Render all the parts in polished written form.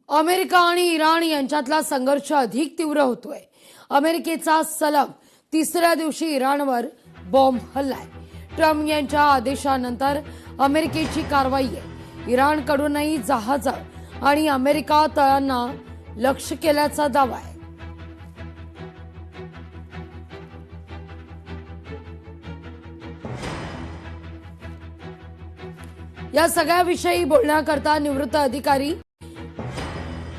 America आणि Iran यांच्यातला संघर्ष अधिक तीव्र होतोय। अमेरिकेचा सलग तिसऱ्या दिवशी इराणवर बॉम्ब हल्लाय। ट्रम्प यांच्या आदेशानंतर अमेरिकेची कारवाई आहे। इराणकडूनही जहाजं आणि अमेरिका तळांना लक्ष्य केल्याचा दावा आहे। या सगळ्याविषयी बोलण्याकरता निवृत्त अधिकारी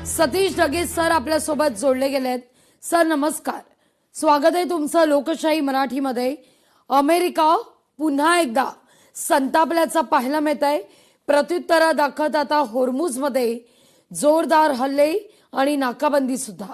सतीश ढगे सर आपल्या सोबत जोडले गेलेत। सर नमस्कार, स्वागत आहे तुमचं लोकशाही मराठीमध्ये। अमेरिका पुन्हा एकदा संतापल्याचं पाहायला मिळतंय। प्रत्युत्तर दाखवत आता होर्मुझमध्ये जोरदार हल्ले आणि नाकाबंदी सुद्धा।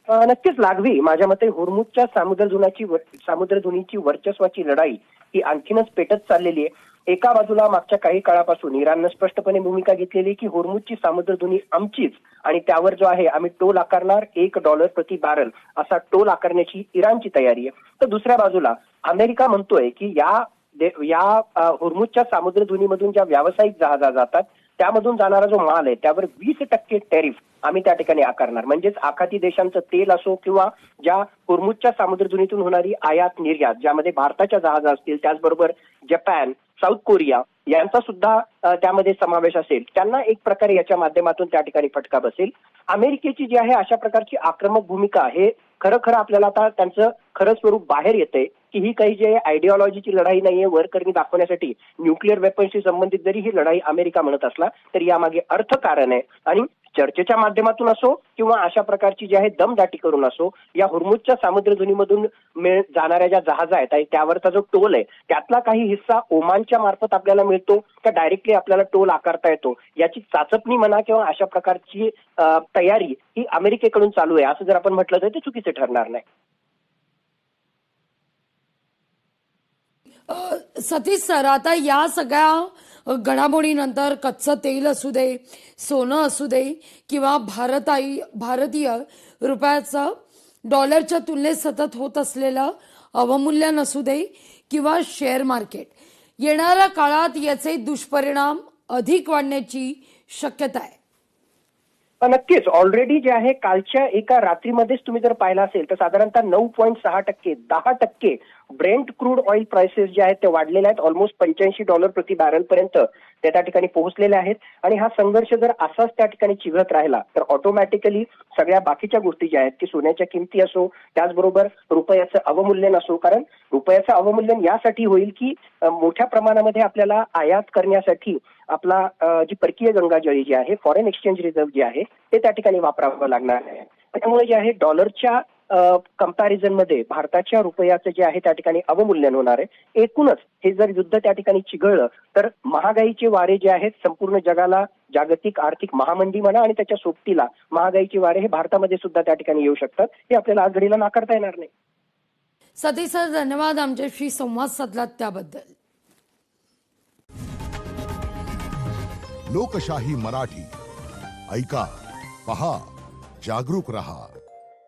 नक्कीच लागवी, माझ्या मते होर्मुझच्या सामुद्रधुनीची वर्चस्वाची लढाई ही आणखीनच पेटत चाललेली आहे। एका बाजूला मागच्या काही काळापासून इराणनं स्पष्टपणे भूमिका घेतलेली की होर्मुझची सामुद्रधुनी आमचीच आणि त्यावर जो आहे आम्ही टोल आकारणार, $1 प्रति बॅरल असा टोल आकारण्याची इराणची तयारी आहे। तर दुसऱ्या बाजूला अमेरिका म्हणतोय की या होर्मुझच्या सामुद्रधुनीमधून ज्या व्यावसायिक जहाजा जातात त्यामधून जाणारा जो माल आहे त्यावर 20% टॅरिफ आम्ही त्या ठिकाणी आकारणार। म्हणजेच आखाती देशांचं तेल असो किंवा ज्या होर्मुझच्या सामुद्रधुनीतून होणारी आयात निर्यात, ज्यामध्ये भारताच्या जहाजा असतील, त्याचबरोबर जपान, साऊथ कोरिया यांचा सुद्धा त्यामध्ये समावेश असेल, त्यांना एक प्रकारे याच्या माध्यमातून त्या ठिकाणी फटका बसेल। अमेरिकेची जी आहे अशा प्रकारची आक्रमक भूमिका हे खरं आपल्याला आता त्यांचं खरं स्वरूप बाहेर येतंय की ही काही जे आयडिओलॉजीची लढाई नाहीये, वरकरणी दाखवण्यासाठी न्यूक्लिअर वेपन्सशी संबंधित जरी ही लढाई अमेरिका म्हणत असला तरी यामागे अर्थकारण आहे। आणि चर्चेच्या माध्यमातून असो किंवा अशा प्रकारची जी आहे दमदाटी करून असो, या होर्मुझच्या सामुद्रधुनीमधून जाणाऱ्या ज्या जहाजा आहेत आणि त्यावरचा जो टोल आहे त्यातला काही हिस्सा ओमानच्या मार्फत आपल्याला मिळतो का डायरेक्टली आपल्याला टोल आकारता येतो, याची चाचपणी म्हणा किंवा अशा प्रकारची तयारी ही अमेरिकेकडून चालू आहे असं जर आपण म्हटलं तर ते चुकीचे ठरणार नाही। सतीश सर, आता या सगळ्या घडामोडीनंतर कच्चं तेल असू दे, सोनं असू दे किंवा भारतीय रुपयाचं डॉलरच्या तुलनेत सतत होत असलेलं अवमूल्यन असू दे किंवा शेअर मार्केट, येणाऱ्या काळात याचे दुष्परिणाम अधिक वाढण्याची शक्यता आहे। नक्कीच ऑलरेडी जे आहे कालच्या एका रात्रीमध्येच तुम्ही जर पाहिलं असेल तर साधारणतः 9.6% 10% ब्रेंट क्रूड ऑइल प्राइसेस जे आहेत ते वाढलेले आहेत। ऑलमोस्ट $85 प्रति बॅरल पर्यंत ते त्या ठिकाणी पोहोचलेले आहेत। आणि हा संघर्ष जर असाच त्या ठिकाणी चिघळत राहिला तर ऑटोमॅटिकली सगळ्या बाकीच्या गोष्टी ज्या आहेत की सोन्याच्या किमती असो, त्याचबरोबर रुपयाचं अवमूल्यन असो, कारण रुपयाचं अवमूल्यन यासाठी होईल की मोठ्या प्रमाणामध्ये आपल्याला आयात करण्यासाठी आपला जी परकीय गंगाजळी जी आहे, फॉरेन एक्सचेंज रिझर्व्ह जी आहे ते त्या ठिकाणी वापरावं लागणार आहे। त्यामुळे जे आहे डॉलरच्या कंपॅरिझन मध्ये भारताच्या रुपयाचं जे आहे त्या ठिकाणी अवमूल्यन होणार आहे। एकूणच हे जर युद्ध त्या ठिकाणी चिघळलं तर महागाईचे वारे जे आहेत संपूर्ण जगाला जागतिक आर्थिक महामंदी म्हणा आणि त्याच्या सोबतीला महागाईचे वारे हे भारतामध्ये सुद्धा त्या ठिकाणी येऊ शकतात। हे आपल्याला आज घडीला नाकारता येणार नाही। सतीश सर, धन्यवाद आमच्याशी संवाद साधलात त्याबद्दल। लोकशाही मराठी ऐका, पहा, जागरूक रहा।